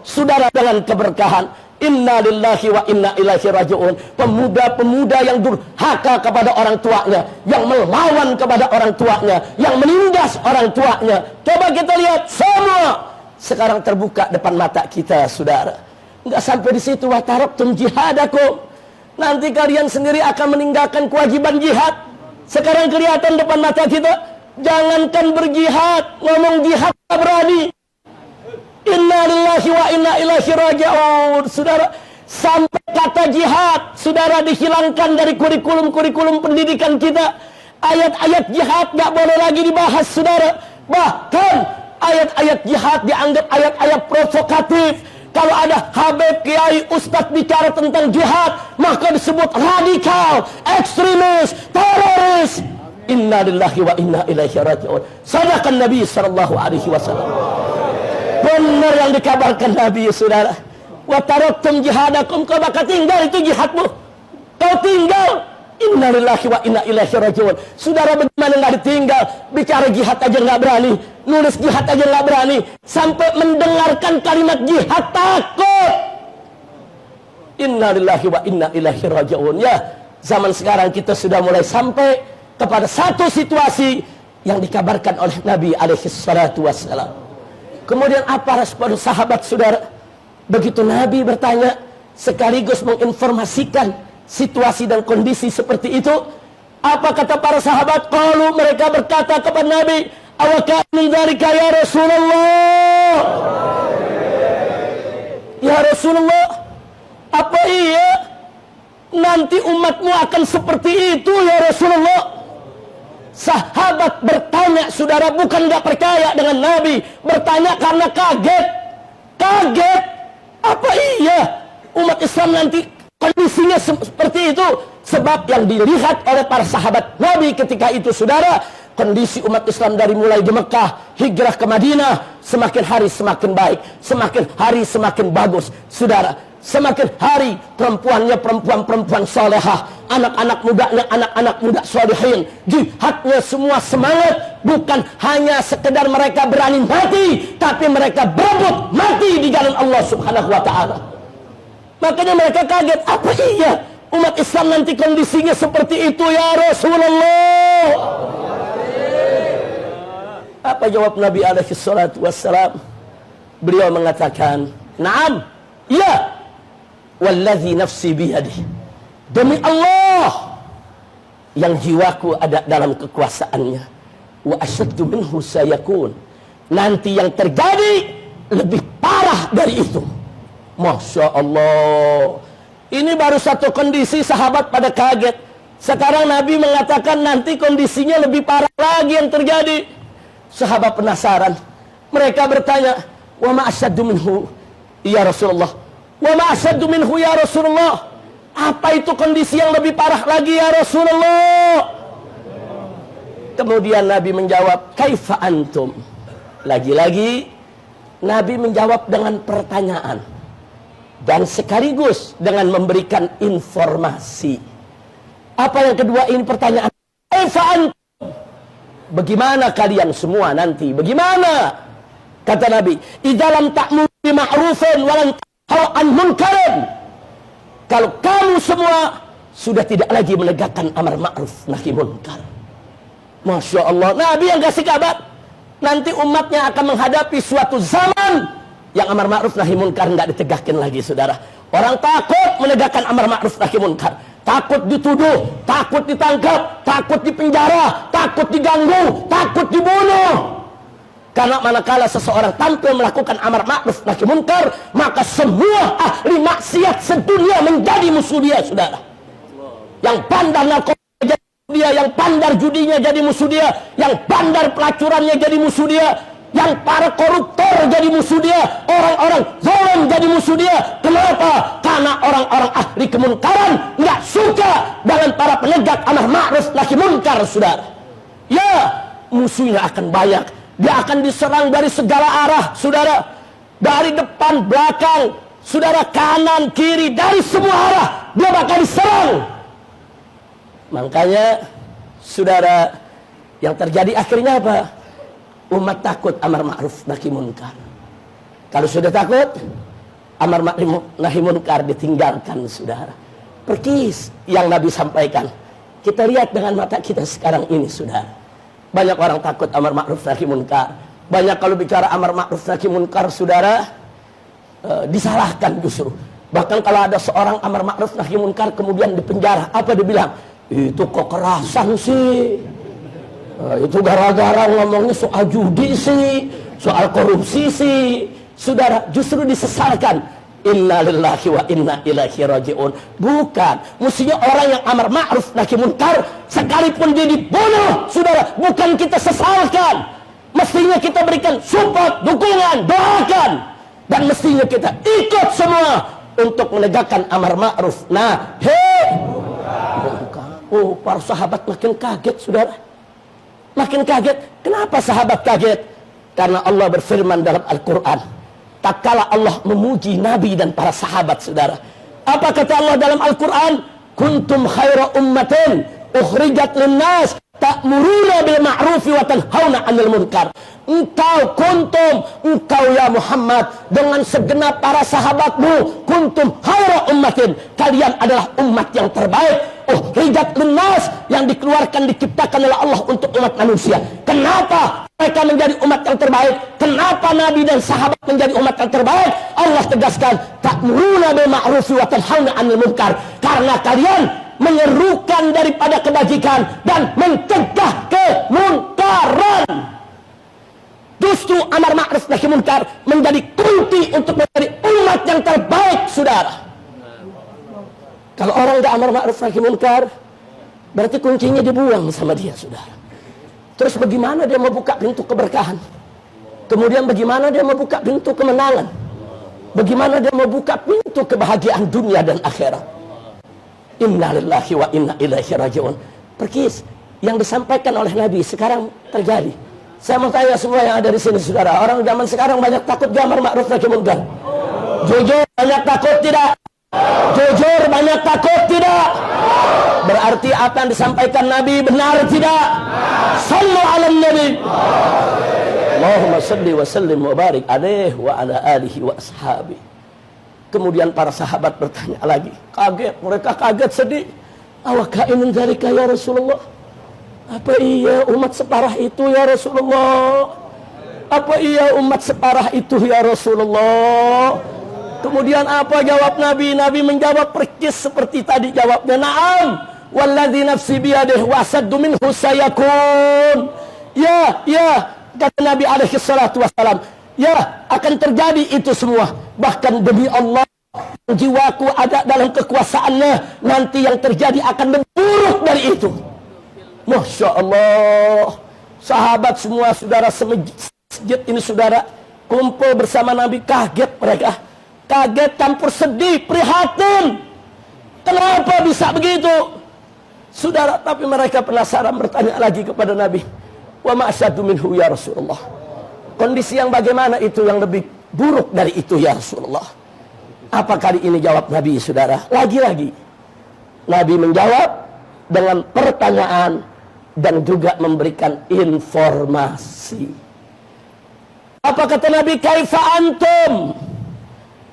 saudara dengan keberkahan. Inna lillahi wa inna ilaihi raji'un. Pemuda-pemuda yang durhaka kepada orang tuanya, yang melawan kepada orang tuanya, yang menindas orang tuanya. Coba kita lihat semua sekarang terbuka depan mata kita, saudara. Enggak sampai di situ, wa taraktum jihadakum. Nanti kalian sendiri akan meninggalkan kewajiban jihad. Sekarang kelihatan depan mata kita. Jangankan berjihad, ngomong jihad tak berani. Inna lillahi wa inna ilaihi raji'un. Saudara, sampai kata jihad, saudara, dihilangkan dari kurikulum pendidikan kita. Ayat-ayat jihad gak boleh lagi dibahas, saudara. Bahkan ayat-ayat jihad dianggap ayat-ayat provokatif. Kalau ada habib, kiai, ustadz bicara tentang jihad, maka disebut radikal, ekstremis, teroris. Inna lillahi wa inna ilaihi raji'un. Sadaqan Nabi sallallahu alaihi wasallam. Benar yang dikabarkan Nabi, saudara. Wa taraktum jihadakum, kau bakal tinggal itu jihadmu. Kau tinggal. Inna lillahi wa inna ilaihi raji'un. Saudara, bagaimana nggak ditinggal? Bicara jihad aja nggak berani, nulis jihad aja nggak berani, sampai mendengarkan kalimat jihad takut. Inna lillahi wa inna ilaihi raji'un. Ya, zaman sekarang kita sudah mulai sampai kepada satu situasi yang dikabarkan oleh Nabi alaihi salatu wassalam. Kemudian apa respon sahabat, saudara? Begitu Nabi bertanya sekaligus menginformasikan situasi dan kondisi seperti itu, apa kata para sahabat? Qalu, mereka berkata kepada Nabi, awaka min dzalika ya Rasulullah. Ya Rasulullah, apa iya nanti umatmu akan seperti itu ya Rasulullah? Sahabat bertanya, saudara, bukan gak percaya dengan Nabi, bertanya karena kaget. Kaget, apa iya umat Islam nanti kondisinya seperti itu? Sebab yang dilihat oleh para sahabat Nabi ketika itu, saudara, kondisi umat Islam dari mulai di Mekah hijrah ke Madinah, semakin hari semakin baik, semakin hari semakin bagus, saudara. Semakin hari perempuannya perempuan solehah, anak-anak mudanya anak-anak muda solehin. Jihadnya semua semangat, bukan hanya sekedar mereka berani mati, tapi mereka berebut mati di jalan Allah subhanahu wa ta'ala. Makanya mereka kaget, apa iya umat Islam nanti kondisinya seperti itu ya Rasulullah? Apa jawab Nabi alaihi salatu wassalam? Beliau mengatakan, "Na'am, ya, wallazi nafsi biyadihi, demi Allah yang jiwaku ada dalam kekuasaannya, wa asyaddu minhu sayakun, nanti yang terjadi lebih parah dari itu." Masya Allah. Ini baru satu kondisi, sahabat pada kaget. Sekarang Nabi mengatakan nanti kondisinya lebih parah lagi yang terjadi. Sahabat penasaran, mereka bertanya, wa ma asyaddu minhu ya Rasulullah, wa ma asyaddu minhu ya Rasulullah, apa itu kondisi yang lebih parah lagi ya Rasulullah? Kemudian Nabi menjawab, kaifa antum? Lagi-lagi Nabi menjawab dengan pertanyaan dan sekaligus dengan memberikan informasi. Apa yang kedua ini pertanyaan, kaifa antum? Bagaimana kalian semua nanti? Bagaimana? Kata Nabi, idza lam ta'muru bi ma'rufin wa lam an munkarin. Kalau kamu semua sudah tidak lagi menegakkan amar ma'ruf nahi munkar. Masya Allah, Nabi yang kasih kabar nanti umatnya akan menghadapi suatu zaman yang amar ma'ruf nahi munkar nggak ditegakkan lagi, saudara. Orang takut menegakkan amar ma'ruf nahi munkar, takut dituduh, takut ditangkap, takut dipenjara, takut diganggu, takut dibunuh. Karena manakala seseorang tampil melakukan amar ma'ruf nahi munkar, maka semua ahli maksiat sedunia menjadi musuh dia, saudara. Yang bandar narkoba jadi musuh dia, yang bandar judinya jadi musuh dia, yang bandar pelacurannya jadi musuh dia, yang para koruptor jadi musuh dia, orang-orang zalim jadi musuh dia. Kenapa? Karena orang-orang ahli kemunkaran nggak suka dengan para penegak amar ma'ruf nahi munkar, saudara. Ya, musuhnya akan banyak. Dia akan diserang dari segala arah, saudara. Dari depan, belakang, saudara, kanan, kiri, dari semua arah dia bakal diserang. Makanya, saudara, yang terjadi akhirnya apa? Umat takut amar ma'ruf nahi munkar. Kalau sudah takut, amar ma'ruf nahi munkar ditinggalkan, saudara. Perkis yang Nabi sampaikan. Kita lihat dengan mata kita sekarang ini, saudara. Banyak orang takut amar ma'ruf nahi munkar. Banyak kalau bicara amar ma'ruf nahi munkar, saudara, disalahkan justru. Bahkan kalau ada seorang amar ma'ruf nahi munkar kemudian dipenjara, apa dibilang? Itu kekerasan sih. Itu gara-gara ngomongnya soal judi sih, soal korupsi sih. Saudara, justru disesalkan. Inna lillahi wa inna ilaihi raji'un. Bukan, mestinya orang yang amar ma'ruf nahi munkar sekalipun dia dibunuh, saudara, bukan kita sesalkan. Mestinya kita berikan support, dukungan, doakan, dan mestinya kita ikut semua untuk menegakkan amar ma'ruf nahi munkar. Oh, para sahabat makin kaget, saudara. Makin kaget. Kenapa sahabat kaget? Karena Allah berfirman dalam Al-Quran. Tak kala Allah memuji Nabi dan para sahabat, saudara. Apa kata Allah dalam Al-Quran? Kuntum khaira ummatin ukhrijat linnas ta'muruna bil ma'rufi wa tanhauna 'anil munkar. Engkau ya Muhammad, dengan segenap para sahabatmu, kuntum khaira ummatin, kalian adalah umat yang terbaik, ukhrijat linnas, yang dikeluarkan, diciptakan oleh Allah untuk umat manusia. Kenapa mereka menjadi umat yang terbaik? Kenapa Nabi dan sahabat menjadi umat yang terbaik? Allah tegaskan, ta'muruna bil ma'rufi wa tanhauna 'anil munkar. Karena kalian menyerukan daripada kebajikan dan mencegah kemunkaran. Justru amar ma'ruf nahi munkar menjadi kunci untuk menjadi umat yang terbaik, saudara. Kalau orang tidak amar ma'ruf nahi munkar, berarti kuncinya dibuang sama dia, saudara. Terus bagaimana dia membuka pintu keberkahan? Kemudian bagaimana dia membuka pintu kemenangan? Bagaimana dia membuka pintu kebahagiaan dunia dan akhirat? Inna lillahi wa inna ilaihi raji'un. Perkis yang disampaikan oleh Nabi sekarang terjadi. Saya mau tanya semua yang ada di sini, saudara. Orang zaman sekarang banyak takut amar ma'ruf nahi munkar. Jujur, banyak takut tidak? Jujur, banyak takut tidak? Berarti apa yang disampaikan Nabi benar tidak? Sallu ala Nabi. Allahumma salli wa sallim wa barik alaihi wa ala alihi wa ashabi. Kemudian para sahabat bertanya lagi. Kaget, mereka kaget, sedih. Awakah ini dari ya Rasulullah? Apa iya umat separah itu ya Rasulullah? Apa iya umat separah itu ya Rasulullah? Kemudian apa jawab Nabi? Nabi menjawab persis seperti tadi jawabnya. Naam, walladzi nafsi biyadihi wasaddu minhu sayakun. Ya, kata Nabi alaihi salatu wassalam. Ya, akan terjadi itu semua. Bahkan demi Allah, jiwaku ada dalam kekuasaannya, nanti yang terjadi akan lebih buruk dari itu. Masya Allah. Sahabat semua, saudara, semajid ini, saudara, kumpul bersama Nabi. Kaget mereka. Kaget campur sedih, prihatin. Kenapa bisa begitu? Saudara, tapi mereka penasaran, bertanya lagi kepada Nabi. Wa ma asyaddu minhu ya Rasulullah. Kondisi yang bagaimana itu yang lebih buruk dari itu ya Rasulullah? Apa kali ini jawab Nabi, saudara? Lagi-lagi Nabi menjawab dengan pertanyaan dan juga memberikan informasi. Apa kata Nabi? Kaifa antum?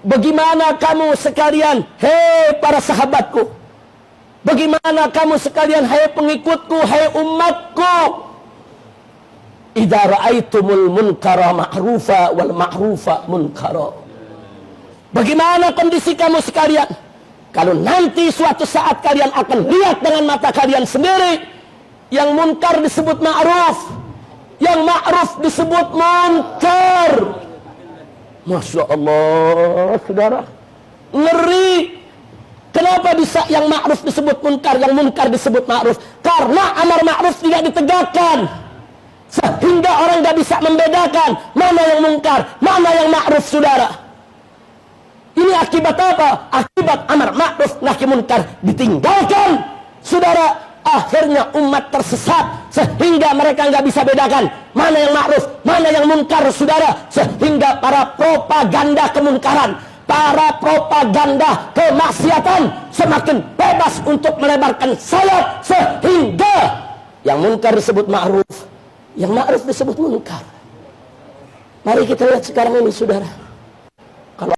Bagaimana kamu sekalian, hei para sahabatku? Bagaimana kamu sekalian, hei pengikutku, hei umatku? Idza ra'aitumul munkara ma'rufa wal ma'rufa munkara. Bagaimana kondisi kamu sekalian? Kalau nanti suatu saat kalian akan lihat dengan mata kalian sendiri, yang munkar disebut ma'ruf, yang ma'ruf disebut munkar. Masya Allah, saudara, ngeri. Kenapa bisa yang ma'ruf disebut munkar, yang munkar disebut ma'ruf? Karena amar ma'ruf tidak ditegakkan, sehingga orang tidak bisa membedakan mana yang munkar, mana yang ma'ruf, saudara. Ini akibat apa? Akibat amar ma'ruf nahi munkar ditinggalkan, saudara. Akhirnya umat tersesat sehingga mereka nggak bisa bedakan mana yang ma'ruf, mana yang munkar, saudara. Sehingga para propaganda kemunkaran, para propaganda kemaksiatan semakin bebas untuk melebarkan sayap, sehingga yang munkar disebut ma'ruf, yang ma'ruf disebut munkar. Mari kita lihat sekarang ini, saudara.